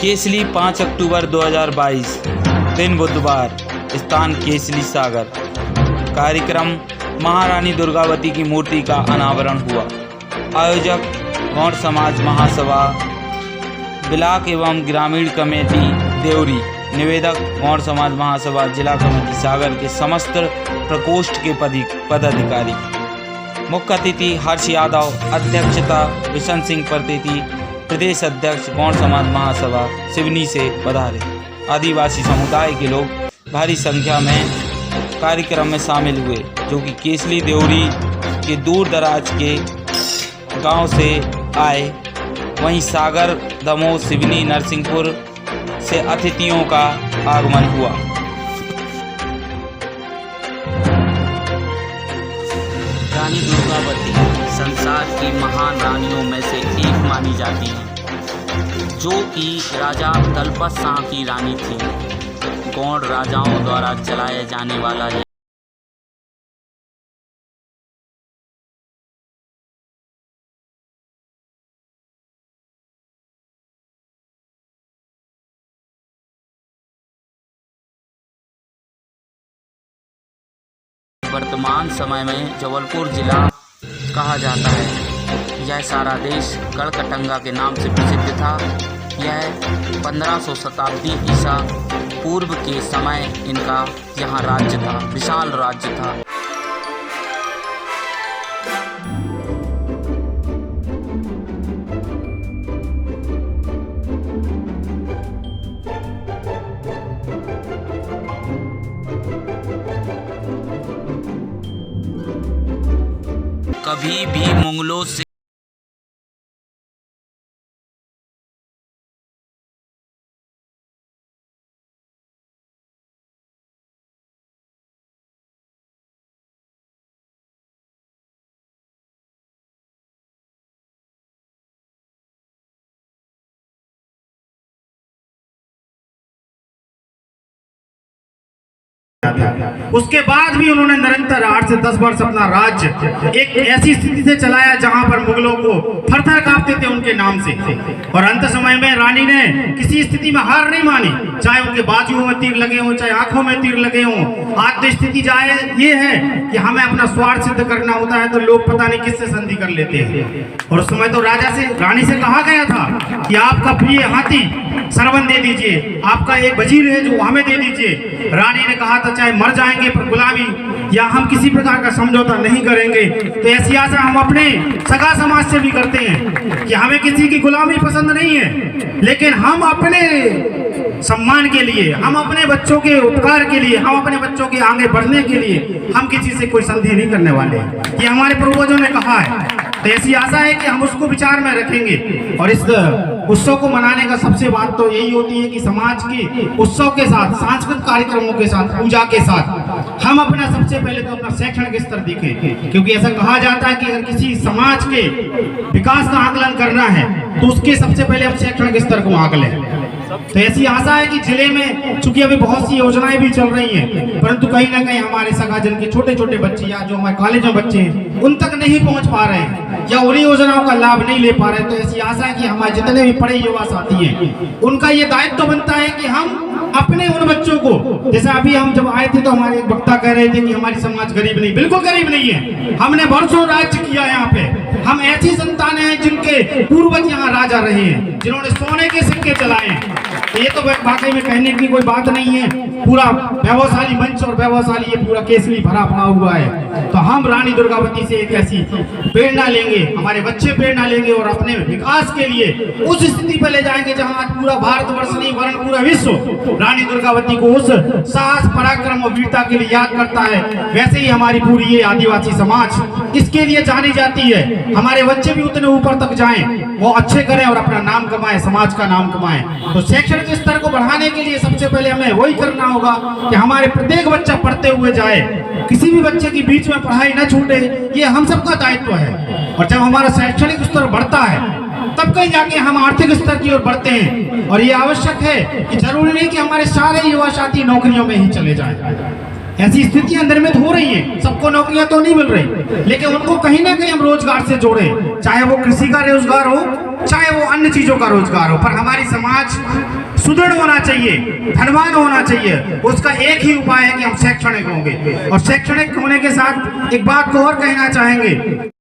केसली 5 अक्टूबर 2022, दिन बुधवार, स्थान केसली सागर। कार्यक्रम महारानी दुर्गावती की मूर्ति का अनावरण हुआ। आयोजक गौड़ समाज महासभा ब्लॉक एवं ग्रामीण कमेटी देवरी। निवेदक गौड़ समाज महासभा जिला कमेटी सागर के समस्त प्रकोष्ठ के पदाधिकारी। मुख्य अतिथि हर्ष यादव, अध्यक्षता विशन सिंह प्रतीति, प्रदेश अध्यक्ष गौड़ समाज महासभा सिवनी से पधारे। आदिवासी समुदाय के लोग भारी संख्या में कार्यक्रम में शामिल हुए, जो कि केसली देवरी के दूर दराज के गांव से आए। वहीं सागर, दमोह, सिवनी, नरसिंहपुर से अतिथियों का आगमन हुआ। रानी दुर्गावती संसार की महान रानियों में से एक मानी जाती हैं, जो कि राजा दलपत शाह की रानी थी। गौड़ राजाओं द्वारा चलाया जाने वाला यह वर्तमान समय में जबलपुर जिला कहा जाता है। यह सारा देश गढ़कटंगा के नाम से प्रसिद्ध था। यह 1500 शताब्दी ईसा पूर्व के समय इनका यहाँ राज्य था, विशाल राज्य था। कभी भी मुगलों से उसके बाद भी उन्होंने निरंतर 8 से 10 वर्ष अपना राज्य एक ऐसी स्थिति से चलाया जहां पर मुगलों को थर-थर कांपते थे उनके नाम से। और अंत समय में रानी ने किसी स्थिति में हार नहीं मानी, चाहे उनके बाजुओं में तीर लगे हों, चाहे आंखों में तीर लगे हों। आज स्थिति जाए ये है कि हमें अपना स्वार्थ सिद्ध करना होता है तो लोग पता नहीं किससे संधि कर लेते हैं। और उस समय तो रानी से कहा गया था कि आपका प्रिय हाथी सरवन दे दीजिए, आपका एक वजीर है जो हमें दे दीजिए। रानी ने कहा था चाहे मर जाएंगे पर गुलामी या हम किसी प्रकार का समझौता नहीं करेंगे। तो ऐसी आशा हम अपने सगा समाज से भी करते हैं कि हमें किसी की गुलामी पसंद नहीं है, लेकिन हम अपने सम्मान के लिए, हम अपने बच्चों के उपकार के लिए, हम अपने बच्चों के आगे बढ़ने के लिए हम किसी से कोई संधि नहीं करने वाले। ये हमारे पूर्वजों ने कहा है। तो ऐसी आशा है कि हम उसको विचार में रखेंगे। और इस उत्सव को मनाने का सबसे बात तो यही होती है कि समाज के उत्सव के साथ, सांस्कृतिक कार्यक्रमों के साथ, पूजा के साथ हम अपना सबसे पहले तो अपना शैक्षणिक स्तर देखें। क्योंकि ऐसा कहा जाता है कि अगर किसी समाज के विकास का आकलन करना है तो उसके सबसे पहले हम शैक्षणिक स्तर को आकलें। तो ऐसी आशा है कि जिले में चूंकि अभी बहुत सी योजनाएं भी चल रही हैं, परंतु कहीं ना कहीं हमारे सगाजन के छोटे छोटे बच्चे या जो हमारे कॉलेज में बच्चे हैं उन तक नहीं पहुंच पा रहे हैं या उन्हीं योजनाओं का लाभ नहीं ले पा रहे। तो ऐसी आशा है कि हमारे जितने भी पढ़े युवा साथी हैं उनका ये दायित्व बनता है कि हम अपने उन बच्चों को, जैसे अभी हम जब आए थे तो हमारे एक वक्ता कह रहे थे कि हमारी समाज गरीब नहीं, बिल्कुल गरीब नहीं है। हमने वर्षों राज्य किया यहाँ पे। हम ऐसी संतानें हैं जिनके पूर्वज यहाँ राजा रहे हैं, जिन्होंने सोने के सिक्के चलाए हैं। तो ये तो वाकई में कहने की कोई बात नहीं है। पूरा वैभवशाली मंच और वैभवशाली ये पूरा केसरी भरा पड़ा हुआ है। तो हम रानी दुर्गावती से एक ऐसी प्रेरणा लेंगे, हमारे बच्चे प्रेरणा लेंगे और अपने विकास के लिए उस स्थिति पर ले जाएंगे जहां आज पूरा भारतवर्ष नहीं वरन पूरा विश्व रानी दुर्गावती को उस साहस, पराक्रम और वीरता के लिए याद करता है। वैसे ही हमारी पूरी ये आदिवासी समाज इसके लिए जानी जाती है। हमारे बच्चे भी उतने ऊपर तक जाएं, वो अच्छे करें और अपना नाम कमाएं, समाज का नाम कमाएं। तो शैक्षणिक स्तर को बढ़ाने के लिए सबसे पहले हमें वही करना होगा कि हमारे प्रत्येक बच्चा पढ़ते हुए जाए, किसी भी बच्चे की बीच में पढ़ाई न छूटे। ये हम सबका दायित्व है। और जब हमारा शैक्षणिक स्तर बढ़ता है तब कहीं जाके हम आर्थिक स्तर की ओर बढ़ते हैं। और ये आवश्यक है कि जरूरी नहीं कि हमारे सारे युवा साथी नौकरियों में ही चले जाएं। ऐसी स्थितियां निर्मित हो रही हैं, सबको नौकरियां तो नहीं मिल रही, लेकिन उनको कहीं ना कहीं हम रोजगार से जोड़े, चाहे वो कृषि का रोजगार हो, चाहे वो अन्य चीजों का रोजगार हो। पर हमारी समाज सुदृढ़ होना चाहिए, धनवान होना चाहिए, उसका एक ही उपाय है कि हम शैक्षणिक होंगे। और शैक्षणिक होने के साथ एक बात को और कहना चाहेंगे